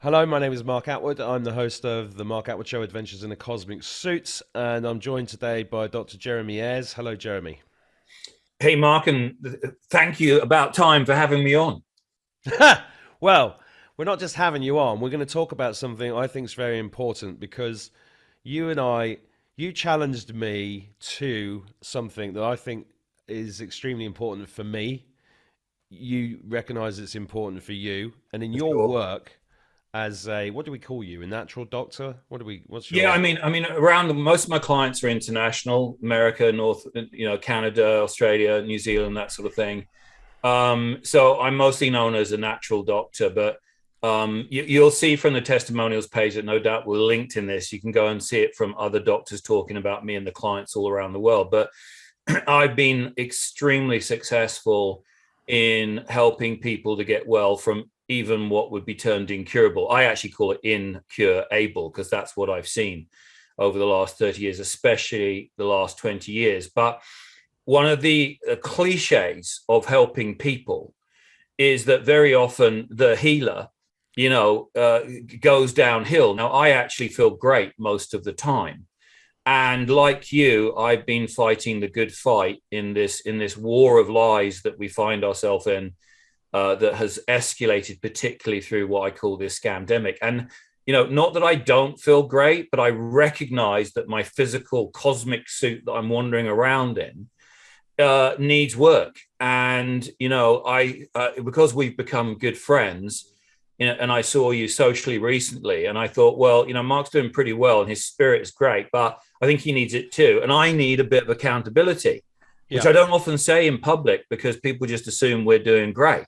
Hello, my name is Mark Attwood. I'm the host of the Mark Attwood Show Adventures in a Cosmic Suit, and I'm joined today by Dr. Jeremy Ayres. Hello, Jeremy. Hey, Mark, and thank you. About time for having me on. Well, we're not just having you on, we're going to talk about something I think is very important because you and I, you challenged me to something that I think is extremely important for me. You recognize it's important for you, and in For your sure. work as a, what do we call you? A natural doctor? What's Yeah, your. I mean, around most of my clients are international, America, North, Canada, Australia, New Zealand, that sort of thing. So I'm mostly known as a natural doctor, but you'll see from the testimonials page that no doubt we're linked in this. You can go and see it from other doctors talking about me and the clients all around the world. But I've been extremely successful in helping people to get well from even what would be termed incurable. I actually call it incurable because that's what I've seen over the last 30 years, especially the last 20 years. But one of the cliches of helping people is that very often the healer, goes downhill. Now, I actually feel great most of the time. And like you, I've been fighting the good fight in this war of lies that we find ourselves in, that has escalated, particularly through what I call this scamdemic. And not that I don't feel great, but I recognize that my physical cosmic suit that I'm wandering around in needs work. And I because we've become good friends, and I saw you socially recently, and I thought, well, Mark's doing pretty well, and his spirit is great, but I think he needs it too, and I need a bit of accountability, which Yeah. I don't often say in public because people just assume we're doing great.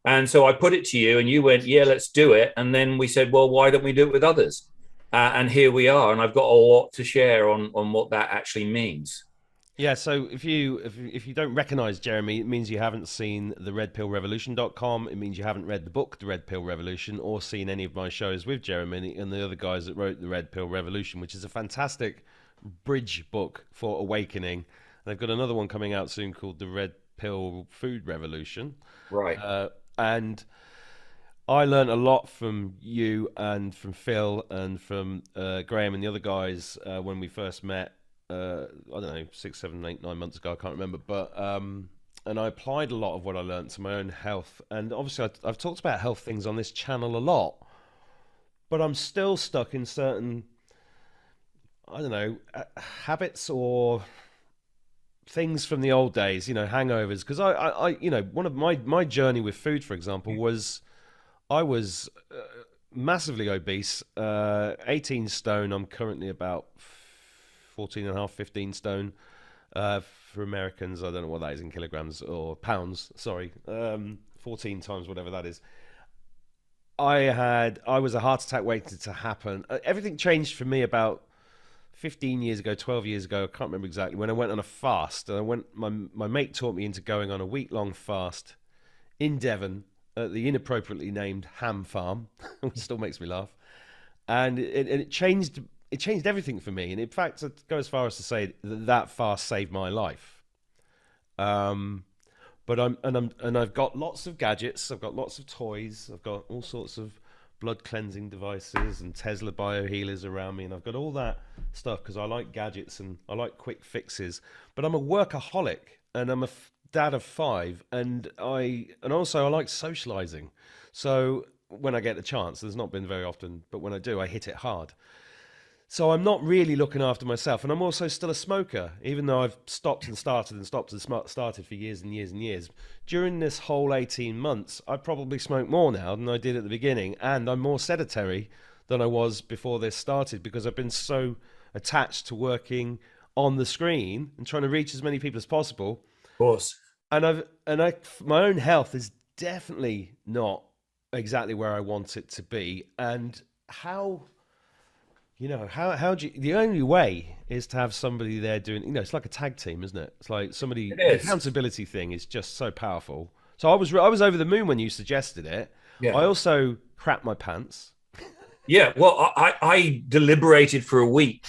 And so I put it to you, and you went, "Yeah, let's do it." And then we said, "Well, why don't we do it with others?" And here we are, and I've got a lot to share on what that actually means. Yeah, so if you don't recognize Jeremy, it means you haven't seen the redpillrevolution.com. It means you haven't read the book The Red Pill Revolution or seen any of my shows with Jeremy and the other guys that wrote The Red Pill Revolution, which is a fantastic bridge book for awakening. They've got another one coming out soon called The Red Pill Food Revolution. Right. And I learned a lot from you and from Phil and from Graham and the other guys when we first met. I don't know, 6, 7, 8, 9 months ago. I can't remember, but and I applied a lot of what I learned to my own health. And obviously, I've talked about health things on this channel a lot, but I'm still stuck in certain, I don't know, habits or things from the old days. Hangovers. Because one of my journey with food, for example, was I was massively obese, 18 stone. I'm currently about 14 and a half, 15 stone. For Americans, I don't know what that is in kilograms or pounds. Sorry, 14 times whatever that is. I was a heart attack waiting to happen. Everything changed for me about 15 years ago, 12 years ago. I can't remember exactly when I went on a fast. And I went. My mate taught me into going on a week-long fast in Devon at the inappropriately named Ham Farm, which still makes me laugh. And it changed. It changed everything for me, and in fact, I'd go as far as to say that fast saved my life. Um, but I've got lots of gadgets. I've got lots of toys. I've got all sorts of blood cleansing devices and Tesla biohealers around me, and I've got all that stuff because I like gadgets and I like quick fixes. But I'm a workaholic, and I'm a dad of 5, and also I like socializing. So when I get the chance, there's not been very often, but when I do, I hit it hard. So I'm not really looking after myself, and I'm also still a smoker, even though I've stopped and started and stopped and started for years and years and years. During this whole 18 months, I probably smoke more now than I did at the beginning, and I'm more sedentary than I was before this started because I've been so attached to working on the screen and trying to reach as many people as possible. Of course. My own health is definitely not exactly where I want it to be, and how how do you, the only way is to have somebody there doing, it's like a tag team, isn't it? It's like somebody, It the is. accountability thing is just so powerful. So I was over the moon when you suggested it. Yeah. I also crapped my pants. Yeah. Well, I deliberated for a week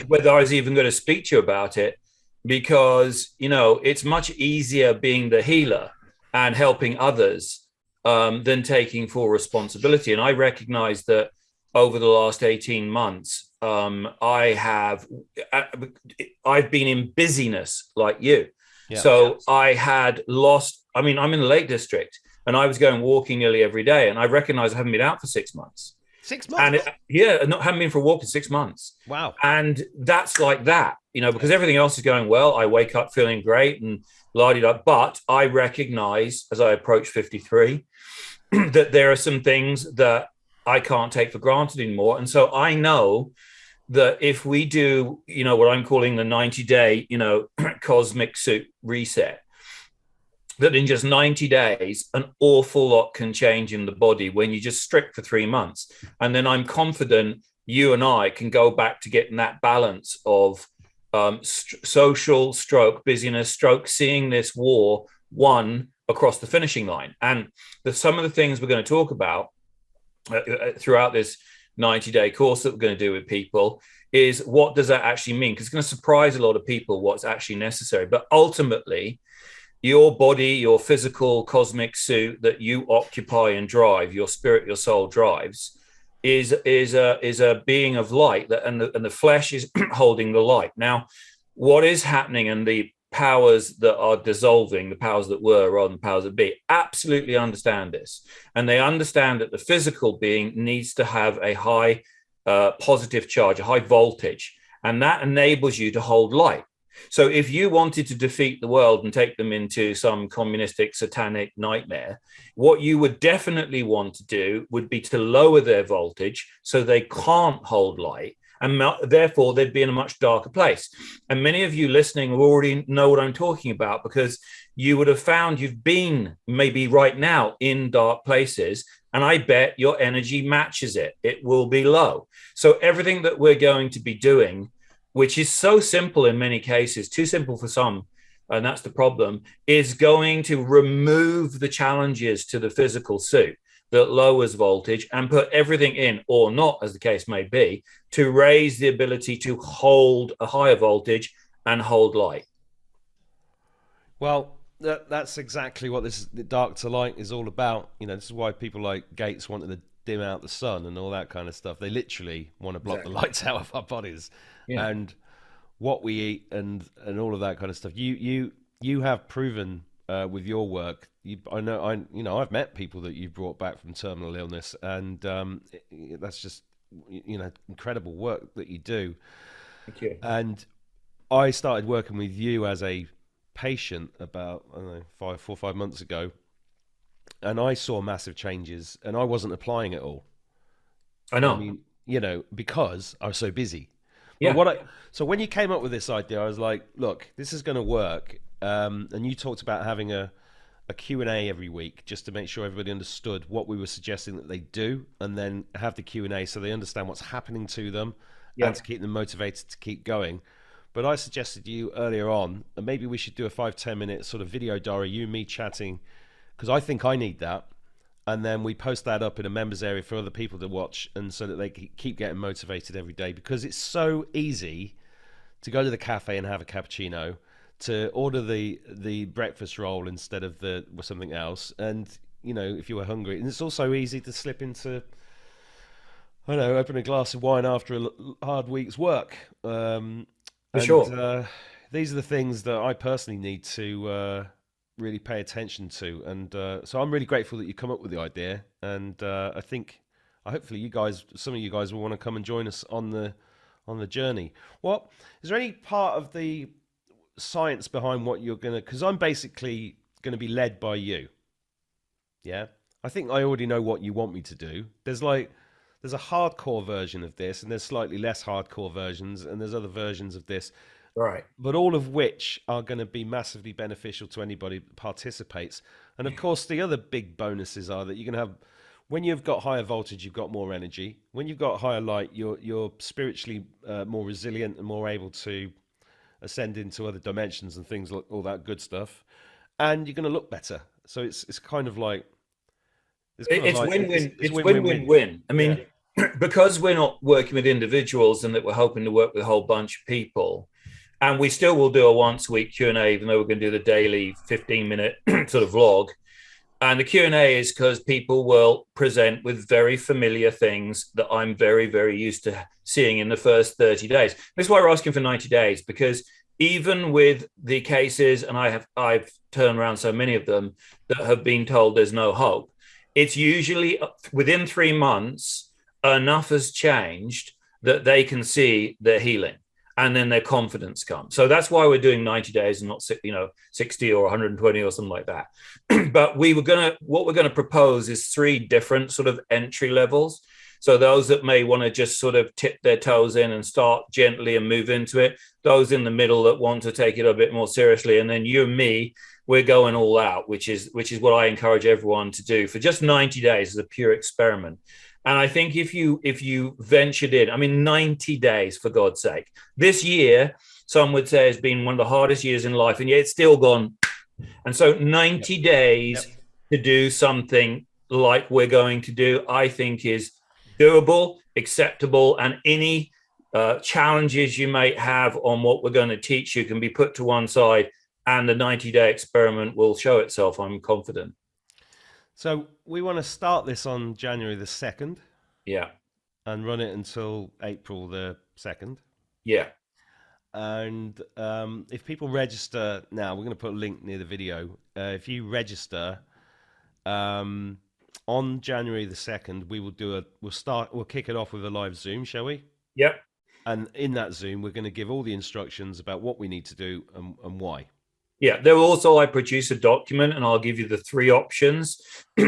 whether I was even going to speak to you about it because, it's much easier being the healer and helping others than taking full responsibility. And I recognize that over the last 18 months, I've been in busyness like you. Yeah. So I had lost, I mean, I'm in the Lake District and I was going walking nearly every day. And I recognize I haven't been out for 6 months. 6 months? And not haven't been for a walk in 6 months. Wow. And that's like that, because everything else is going well. I wake up feeling great and la-di-da. But I recognize as I approach 53 that there are some things that I can't take for granted anymore. And so I know that if we do, what I'm calling the 90-day, cosmic suit reset, that in just 90 days, an awful lot can change in the body when you just strict for 3 months. And then I'm confident you and I can go back to getting that balance of social stroke, busyness stroke, seeing this war won across the finishing line. And some of the things we're going to talk about throughout this 90-day course that we're going to do with people is what does that actually mean? Because it's going to surprise a lot of people what's actually necessary. But ultimately, your body, your physical cosmic suit that you occupy and drive, your spirit, your soul drives, is a being of light, and the flesh is holding the light. Now, what is happening, and the powers that are dissolving, the powers that were rather than powers that be, absolutely understand this, and they understand that the physical being needs to have a high positive charge, a high voltage, and that enables you to hold light. So if you wanted to defeat the world and take them into some communistic satanic nightmare, what you would definitely want to do would be to lower their voltage so they can't hold light, and therefore they'd be in a much darker place. And many of you listening already know what I'm talking about, because you would have found you've been maybe right now in dark places, and I bet your energy matches it. It will be low. So everything that we're going to be doing, which is so simple in many cases, too simple for some, and that's the problem, is going to remove the challenges to the physical suit that lowers voltage and put everything in, or not, as the case may be, to raise the ability to hold a higher voltage and hold light. Well, that's exactly what the dark to light is all about. This is why people like Gates wanted to dim out the sun and all that kind of stuff. They literally want to block the lights out of our bodies. Yeah. And what we eat and all of that kind of stuff. You have proven with your work. I've met people that you brought back from terminal illness, and that's just incredible work that you do. Thank you. And I started working with you as a patient about 4 or 5 months ago, and I saw massive changes, and I wasn't applying it all. I know. Because I was so busy. Yeah. But so when you came up with this idea, I was like, look, this is going to work. And you talked about having a Q&A every week just to make sure everybody understood what we were suggesting that they do, and then have the Q&A so they understand what's happening to them and to keep them motivated to keep going. But I suggested to you earlier on, and maybe we should do a 5-10 minute sort of video diary, you and me chatting, because I think I need that. And then we post that up in a members area for other people to watch, and so that they keep getting motivated every day, because it's so easy to go to the cafe and have a cappuccino, to order the breakfast roll instead of something else. And, if you were hungry, and it's also easy to slip into, open a glass of wine after a hard week's work. Sure. These are the things that I personally need to really pay attention to, and so I'm really grateful that you come up with the idea, and I think hopefully some of you guys will want to come and join us on the journey. What is there any part of the science behind what you're gonna, because I'm basically going to be led by you? I think I already know what you want me to do. There's a hardcore version of this, and there's slightly less hardcore versions, and there's other versions of this. Right. But all of which are going to be massively beneficial to anybody that participates. And of course, the other big bonuses are that you're going to have, when you've got higher voltage, you've got more energy. When you've got higher light, you're spiritually more resilient and more able to ascend into other dimensions and things, like all that good stuff. And you're going to look better. So it's kind of like, it's win-win. It's win-win-win. I mean, because we're not working with individuals, and that we're hoping to work with a whole bunch of people, and we still will do a once a week Q&A, even though we're going to do the daily 15-minute sort of vlog. And the Q&A is because people will present with very familiar things that I'm very, very used to seeing in the first 30 days. That's why we're asking for 90 days, because even with the cases, and I've turned around so many of them that have been told there's no hope, it's usually within 3 months, enough has changed that they can see their healing, and then their confidence comes. So that's why we're doing 90 days and not 60 or 120 or something like that. But what we're gonna propose is 3 different sort of entry levels. So those that may want to just sort of tip their toes in and start gently and move into it, those in the middle that want to take it a bit more seriously, and then you and me, we're going all out, which is what I encourage everyone to do for just 90 days as a pure experiment. And I think if you ventured in, I mean, 90 days, for God's sake, this year, some would say has been one of the hardest years in life, and yet it's still gone. And so 90 days to do something like we're going to do, I think is doable, acceptable, and any challenges you might have on what we're going to teach you can be put to one side, and the 90-day experiment will show itself, I'm confident. So we want to start this on January the 2nd. Yeah. And run it until April the 2nd. Yeah. And if people register now, we're going to put a link near the video. If you register on January the 2nd, we'll kick it off with a live Zoom, shall we? Yep. And in that Zoom, we're going to give all the instructions about what we need to do and why. Yeah, there also, I produce a document and I'll give you the 3 options.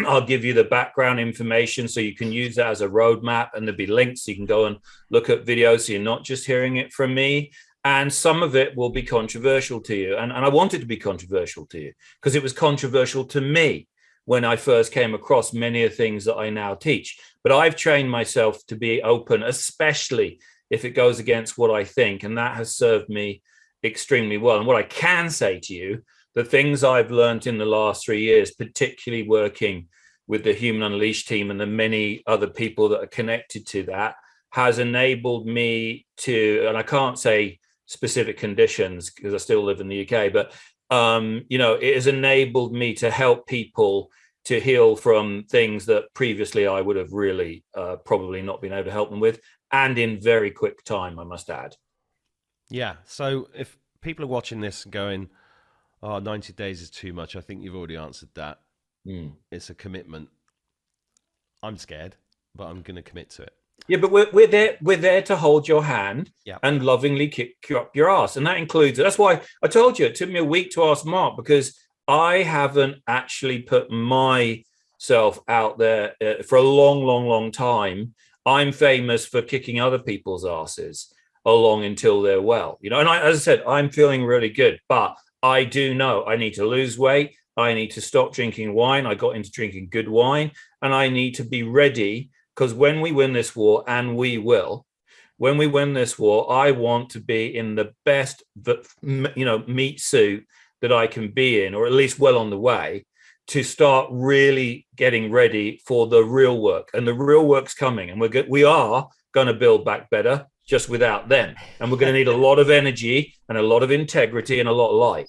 I'll give you the background information so you can use that as a roadmap, and there'll be links so you can go and look at videos so you're not just hearing it from me. And some of it will be controversial to you. And I want it to be controversial to you because it was controversial to me when I first came across many of the things that I now teach. But I've trained myself to be open, especially if it goes against what I think. And that has served me extremely well. And what I can say to you, the things I've learned in the last 3 years, particularly working with the Human Unleashed team and the many other people that are connected to that, has enabled me to, and I can't say specific conditions because I still live in the UK, but it has enabled me to help people to heal from things that previously I would have really probably not been able to help them with, and in very quick time, I must add. Yeah. So if people are watching this and going, 90 days is too much, I think you've already answered that. It's a commitment. I'm scared, but I'm going to commit to it. Yeah, but we're there to hold your hand and lovingly kick you up your ass. And that includes, that's why I told you it took me a week to ask Mark, because I haven't actually put myself out there for a long, long, long time. I'm famous for kicking other people's asses along until they're well, and as I said, I'm feeling really good, but I do know I need to lose weight. I need to stop drinking wine. I got into drinking good wine, and I need to be ready, because when we win this war, and we will, when we win this war, I want to be in the best, meat suit that I can be in, or at least well on the way to start really getting ready for the real work. And the real work's coming, and we are going to build back better, just without them. And we're going to need a lot of energy and a lot of integrity and a lot of light.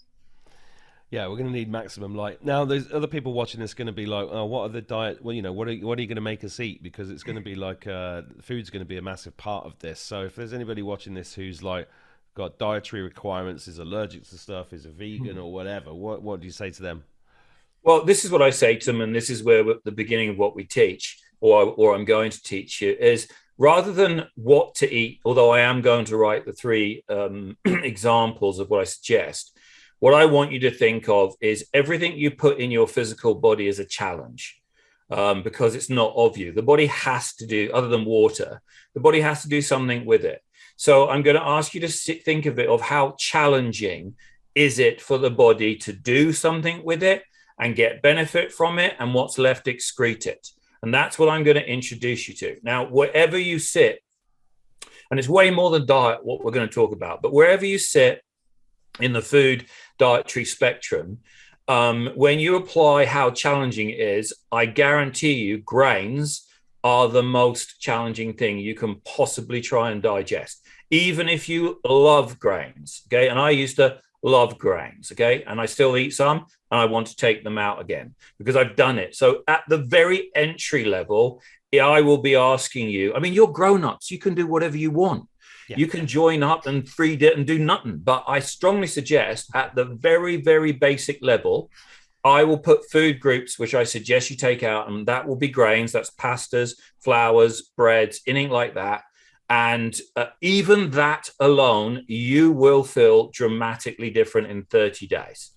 Yeah, we're going to need maximum light. Now, there's other people watching this going to be like, oh, what are the diet? Well, what are you going to make us eat? Because it's going to be like, food's going to be a massive part of this. So if there's anybody watching this who's like got dietary requirements, is allergic to stuff, is a vegan or whatever, what do you say to them? Well, this is what I say to them, and this is where the beginning of what we teach, or I'm going to teach you, is rather than what to eat, although I am going to write the 3 examples of what I suggest, what I want you to think of is everything you put in your physical body is a challenge, because it's not of you. The body has to do, other than water, the body has to do something with it. So I'm going to ask you to think of it, of how challenging is it for the body to do something with it and get benefit from it, and what's left, excrete it. And that's what I'm going to introduce you to. Now, wherever you sit, and it's way more than diet, what we're going to talk about, but wherever you sit in the food dietary spectrum, when you apply how challenging it is, I guarantee you grains are the most challenging thing you can possibly try and digest, even if you love grains. Okay. And I used to love grains, okay? And I still eat some, and I want to take them out again because I've done it. So at the very entry level, I will be asking you, I mean, you're grown-ups, you can do whatever you want. Yeah. You can join up and feed it and do nothing. But I strongly suggest at the very, very basic level, I will put food groups, which I suggest you take out, and that will be grains. That's pastas, flours, breads, anything like that. And even that alone, you will feel dramatically different in 30 days.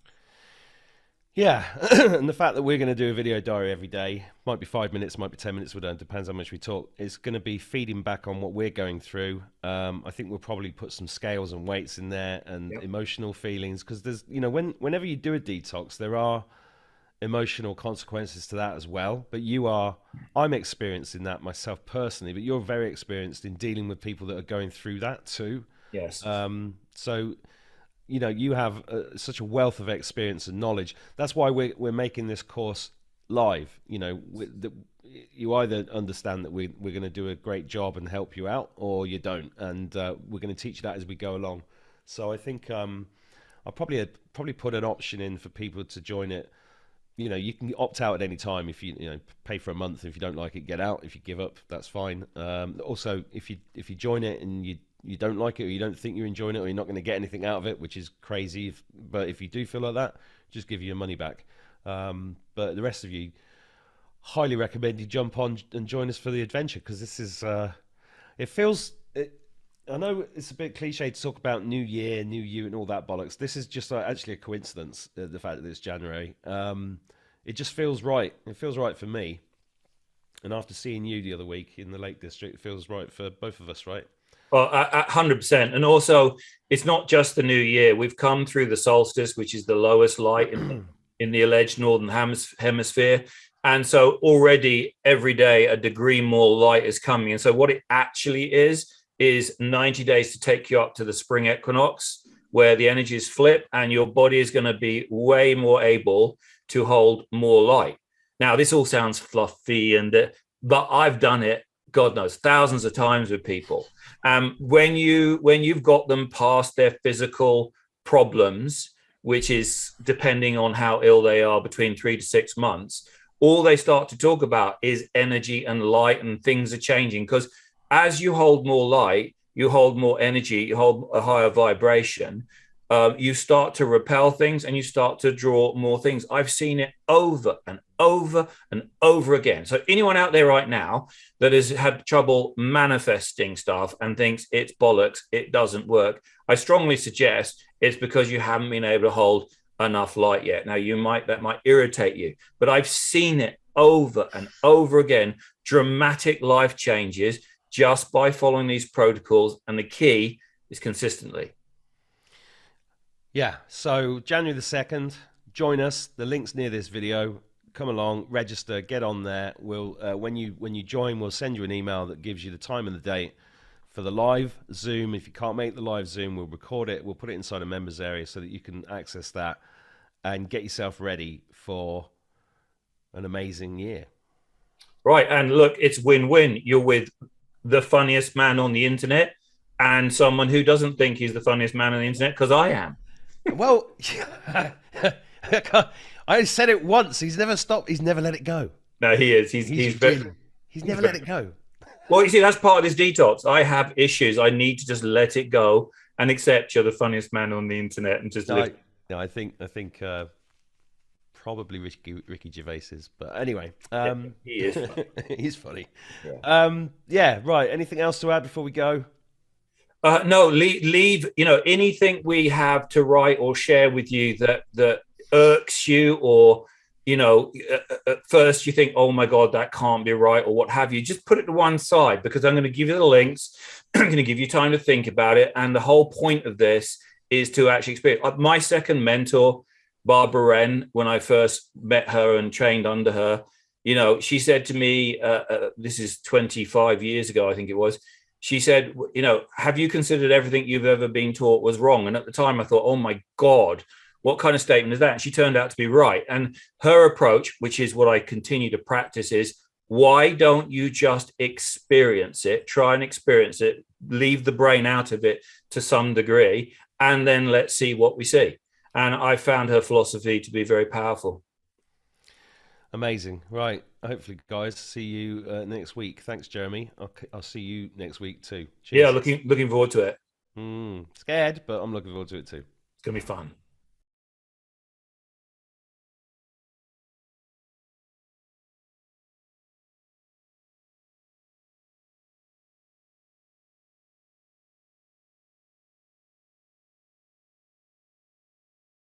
Yeah, and the fact that we're going to do a video diary every day, might be 5 minutes, might be 10 minutes, we don't, depends how much we talk. It's going to be feeding back on what we're going through. I think we'll probably put some scales and weights in there and emotional feelings, because there's, you know, whenever you do a detox, there are emotional consequences to that as well. But I'm experienced in that myself personally, but you're very experienced in dealing with people that are going through that too. Yes. So you know, you have such a wealth of experience and knowledge. That's why we're making this course live. You know, you either understand that we're going to do a great job and help you out, or you don't, and we're going to teach you that as we go along. So I think I'll probably put an option in for people to join it. You know, you can opt out at any time if you pay for a month. If you don't like it, get out. If you give up, that's fine. Also, if you join it and you don't like it, or you don't think you're enjoying it, or you're not going to get anything out of it, which is crazy. But if you do feel like that, just give you your money back. But the rest of you, highly recommend you jump on and join us for the adventure, because this is, I know it's a bit cliche to talk about new year, new you and all that bollocks. This is just actually a coincidence, the fact that it's January. It just feels right. It feels right for me. And after seeing you the other week in the Lake District, it feels right for both of us, right? Well, 100%. And also, it's not just the new year. We've come through the solstice, which is the lowest light in the alleged northern hemisphere. And so already every day a degree more light is coming. And so what it actually is 90 days to take you up to the spring equinox, where the energies flip and your body is going to be way more able to hold more light. Now, this all sounds fluffy, but I've done it, God knows, thousands of times with people. When you've got them past their physical problems, which is depending on how ill they are, between 3 to 6 months, all they start to talk about is energy and light, and things are changing. Because as you hold more light, you hold more energy, you hold a higher vibration, you start to repel things and you start to draw more things. I've seen it over and over and over again. So anyone out there right now that has had trouble manifesting stuff and thinks it's bollocks, it doesn't work, I strongly suggest it's because you haven't been able to hold enough light yet. Now, that might irritate you, but I've seen it over and over again, dramatic life changes just by following these protocols. And the key is consistently. Yeah, so January the 2nd, join us. The link's near this video. Come along, register, get on there. We'll when you join, we'll send you an email that gives you the time and the date for the live Zoom. If you can't make the live Zoom, we'll record it. We'll put it inside a members area so that you can access that and get yourself ready for an amazing year. Right, and look, it's win-win. You're with the funniest man on the internet and someone who doesn't think he's the funniest man on the internet, because I am. Well, I said it once. He's never stopped. He's never let it go. No, he is. He's never let it go. Well, you see, that's part of this detox. I have issues. I need to just let it go and accept you're the funniest man on the internet and just live. I think probably Ricky Gervais is, but anyway, he is funny. He's funny. Yeah. Right. Anything else to add before we go? No, leave, anything we have to write or share with you that irks you, or, at first you think, oh my God, that can't be right, or what have you, just put it to one side, because I'm going to give you the links. I'm going to give you time to think about it. And the whole point of this is to actually experience. My second mentor, Barbara Wren, when I first met her and trained under her, she said to me, this is 25 years ago, I think it was. She said, have you considered everything you've ever been taught was wrong? And at the time I thought, oh my God, what kind of statement is that? And she turned out to be right. And her approach, which is what I continue to practice, is why don't you just experience it, try and experience it, leave the brain out of it to some degree, and then let's see what we see. And I found her philosophy to be very powerful. Amazing. Right. Hopefully, guys, see you next week. Thanks, Jeremy. I'll see you next week too. Yeah, Cheers. looking forward to it. Scared, but I'm looking forward to it too. It's gonna be fun.